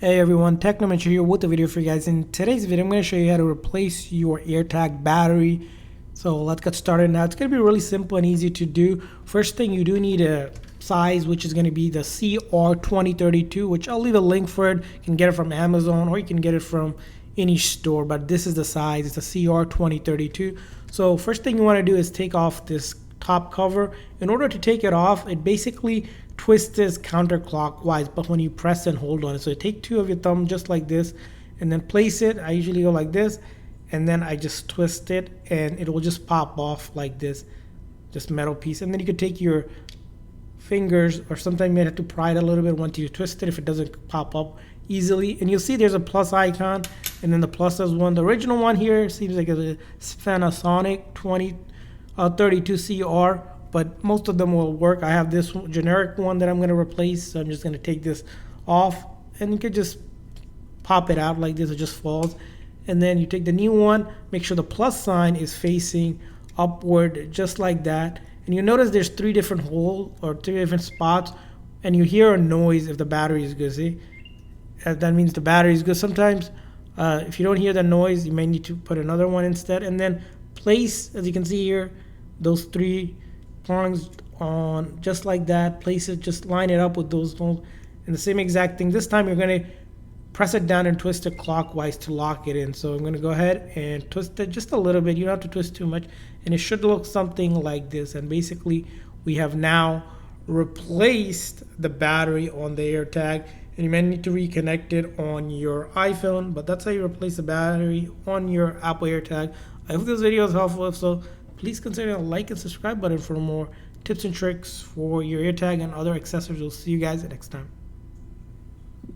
Hey everyone, Technomentor here with a video for you guys. In today's video, I'm going to show you how to replace your AirTag battery. So let's get started now. It's going to be really simple and easy to do. First thing, you do need a size, which is going to be the CR2032, which I'll leave a link for it. You can get it from Amazon or you can get it from any store, but this is the size. It's a CR2032. So first thing you want to do is take off this top cover. In order to take it off, it basically twists this counterclockwise, but when you press and hold on it, so take two of your thumb just like this and then place it. I usually go like this and then I just twist it and it will just pop off like this, just metal piece. And then you could take your fingers, or sometimes you may have to pry it a little bit once you twist it if it doesn't pop up easily. And you'll see there's a plus icon, and then the plus is one. The original one here seems like a Panasonic 32CR, but most of them will work. I have this generic one that I'm going to replace, so I'm just going to take this off, and you can just pop it out like this. It just falls. And then you take the new one, make sure the plus sign is facing upward just like that, and you notice there's three different holes or three different spots, and you hear a noise if the battery is good. See, that means the battery is good. Sometimes if you don't hear the noise, you may need to put another one instead. And then place, as you can see here, those three prongs on just like that. Place it, just line it up with those holes, and the same exact thing. This time you're going to press it down and twist it clockwise to lock it in. So I'm going to go ahead and twist it just a little bit. You don't have to twist too much, and it should look something like this. And basically we have now replaced the battery on the AirTag, and you may need to reconnect it on your iPhone, but that's how you replace the battery on your Apple AirTag. I hope this video is helpful. If so, please consider the like and subscribe button for more tips and tricks for your AirTag and other accessories. We'll see you guys next time.